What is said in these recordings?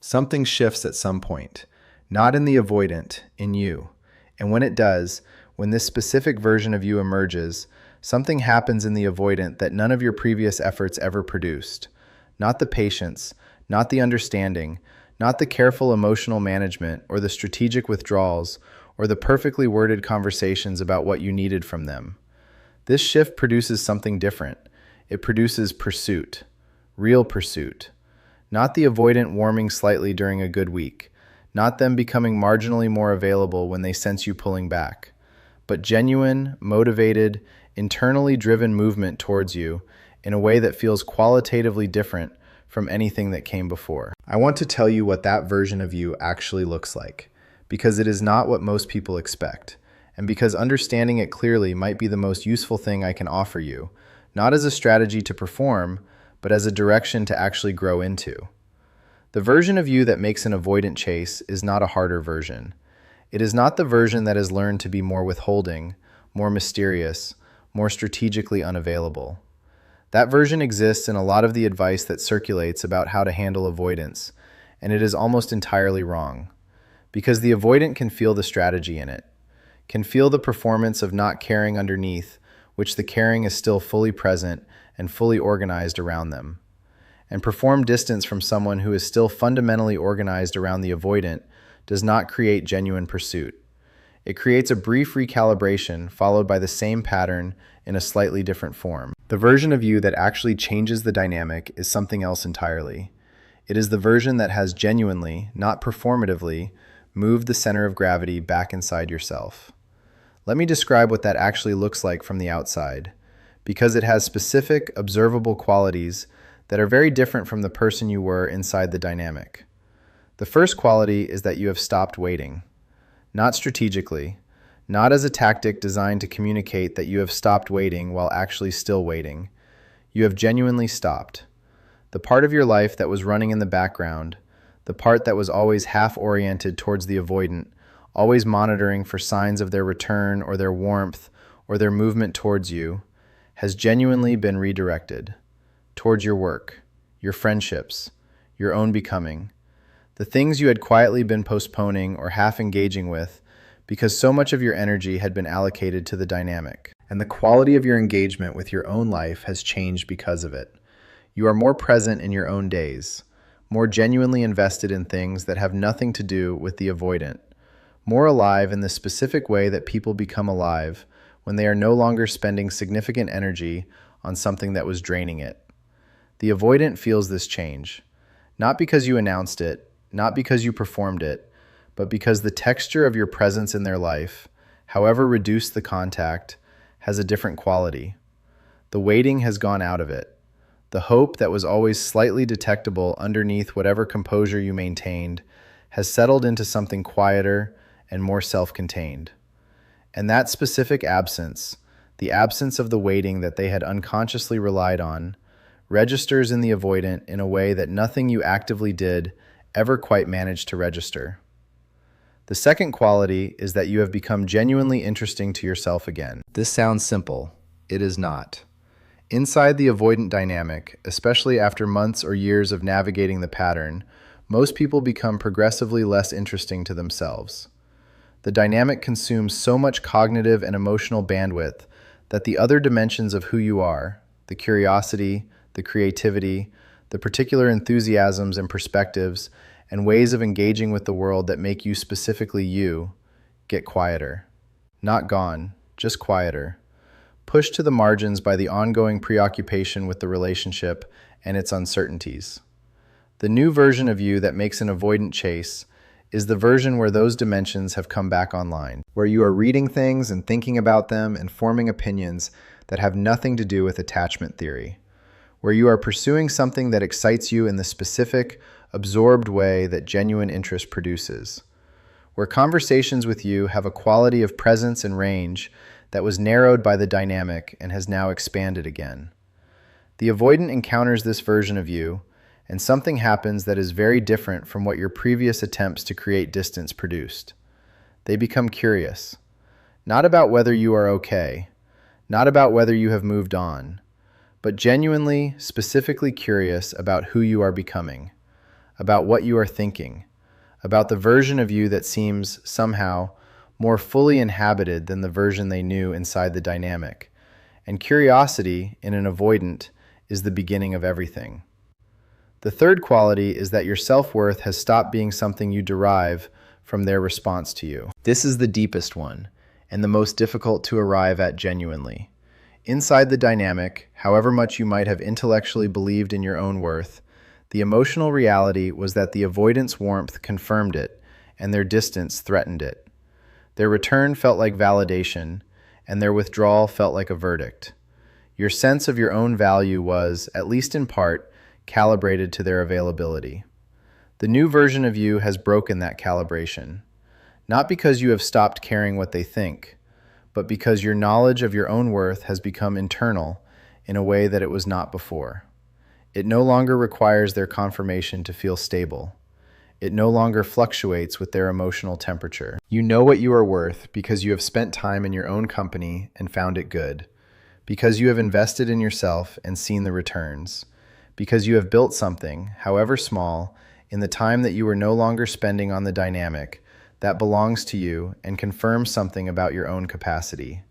Something shifts at some point, not in the avoidant, in you. And when it does, when this specific version of you emerges, something happens in the avoidant that none of your previous efforts ever produced. Not the patience, not the understanding, not the careful emotional management or the strategic withdrawals or the perfectly worded conversations about what you needed from them. This shift produces something different. It produces pursuit, real pursuit. Not the avoidant warming slightly during a good week, not them becoming marginally more available when they sense you pulling back, but genuine, motivated, internally driven movement towards you in a way that feels qualitatively different from anything that came before. I want to tell you what that version of you actually looks like, because it is not what most people expect, and because understanding it clearly might be the most useful thing I can offer you, not as a strategy to perform, but as a direction to actually grow into. The version of you that makes an avoidant chase is not a harder version. It is not the version that has learned to be more withholding, more mysterious, more strategically unavailable. That version exists in a lot of the advice that circulates about how to handle avoidance, and it is almost entirely wrong. Because the avoidant can feel the strategy in it, can feel the performance of not caring underneath, which the caring is still fully present and fully organized around them. And perform distance from someone who is still fundamentally organized around the avoidant does not create genuine pursuit. It creates a brief recalibration followed by the same pattern in a slightly different form. The version of you that actually changes the dynamic is something else entirely. It is the version that has genuinely, not performatively, moved the center of gravity back inside yourself. Let me describe what that actually looks like from the outside, because it has specific, observable qualities that are very different from the person you were inside the dynamic. The first quality is that you have stopped waiting. Not strategically, not as a tactic designed to communicate that you have stopped waiting while actually still waiting. You have genuinely stopped. The part of your life that was running in the background, the part that was always half-oriented towards the avoidant, always monitoring for signs of their return or their warmth or their movement towards you, has genuinely been redirected towards your work, your friendships, your own becoming, the things you had quietly been postponing or half engaging with because so much of your energy had been allocated to the dynamic. And the quality of your engagement with your own life has changed because of it. You are more present in your own days, more genuinely invested in things that have nothing to do with the avoidant, more alive in the specific way that people become alive when they are no longer spending significant energy on something that was draining it. The avoidant feels this change, not because you announced it, not because you performed it, but because the texture of your presence in their life, however reduced the contact, has a different quality. The waiting has gone out of it. The hope that was always slightly detectable underneath whatever composure you maintained has settled into something quieter and more self-contained. And that specific absence, the absence of the waiting that they had unconsciously relied on, registers in the avoidant in a way that nothing you actively did ever quite managed to register. The second quality is that you have become genuinely interesting to yourself again. This sounds simple. It is not. Inside the avoidant dynamic, especially after months or years of navigating the pattern, most people become progressively less interesting to themselves. The dynamic consumes so much cognitive and emotional bandwidth that the other dimensions of who you are, the curiosity, the creativity, the particular enthusiasms and perspectives, and ways of engaging with the world that make you specifically you, get quieter. Not gone, just quieter. Pushed to the margins by the ongoing preoccupation with the relationship and its uncertainties. The new version of you that makes an avoidant chase is the version where those dimensions have come back online, where you are reading things and thinking about them and forming opinions that have nothing to do with attachment theory, where you are pursuing something that excites you in the specific, absorbed way that genuine interest produces, where conversations with you have a quality of presence and range that was narrowed by the dynamic and has now expanded again. The avoidant encounters this version of you, and something happens that is very different from what your previous attempts to create distance produced. They become curious, not about whether you are okay, not about whether you have moved on, but genuinely, specifically curious about who you are becoming, about what you are thinking, about the version of you that seems somehow more fully inhabited than the version they knew inside the dynamic. And curiosity in an avoidant is the beginning of everything. The third quality is that your self-worth has stopped being something you derive from their response to you. This is the deepest one, and the most difficult to arrive at genuinely. Inside the dynamic, however much you might have intellectually believed in your own worth, the emotional reality was that the avoidance warmth confirmed it, and their distance threatened it. Their return felt like validation, and their withdrawal felt like a verdict. Your sense of your own value was, at least in part, calibrated to their availability. The new version of you has broken that calibration, not because you have stopped caring what they think, but because your knowledge of your own worth has become internal in a way that it was not before. It no longer requires their confirmation to feel stable. It no longer fluctuates with their emotional temperature. You know what you are worth because you have spent time in your own company and found it good, because you have invested in yourself and seen the returns, because you have built something, however small, in the time that you are no longer spending on the dynamic that belongs to you and confirms something about your own capacity.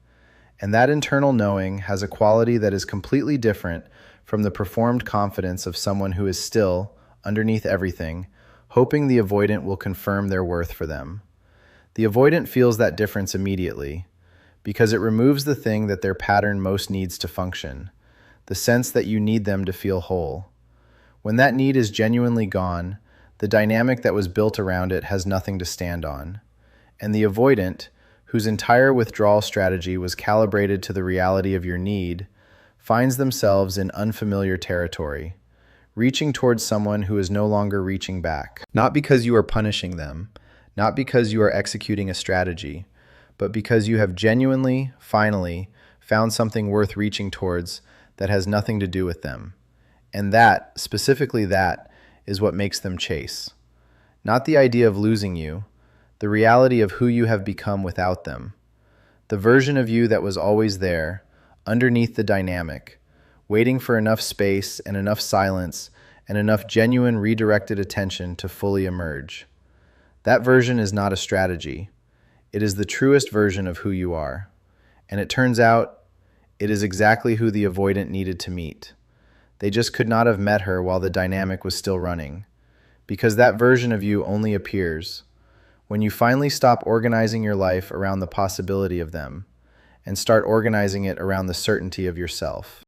And that internal knowing has a quality that is completely different from the performed confidence of someone who is still, underneath everything, hoping the avoidant will confirm their worth for them. The avoidant feels that difference immediately, because it removes the thing that their pattern most needs to function, the sense that you need them to feel whole. When that need is genuinely gone, the dynamic that was built around it has nothing to stand on. And the avoidant, whose entire withdrawal strategy was calibrated to the reality of your need, finds themselves in unfamiliar territory, reaching towards someone who is no longer reaching back. Not because you are punishing them, not because you are executing a strategy, but because you have genuinely, finally, found something worth reaching towards that has nothing to do with them. And that, specifically that, is what makes them chase. Not the idea of losing you, the reality of who you have become without them. The version of you that was always there, underneath the dynamic, waiting for enough space and enough silence and enough genuine redirected attention to fully emerge. That version is not a strategy. It is the truest version of who you are. And it turns out, it is exactly who the avoidant needed to meet. They just could not have met her while the dynamic was still running, because that version of you only appears when you finally stop organizing your life around the possibility of them and start organizing it around the certainty of yourself.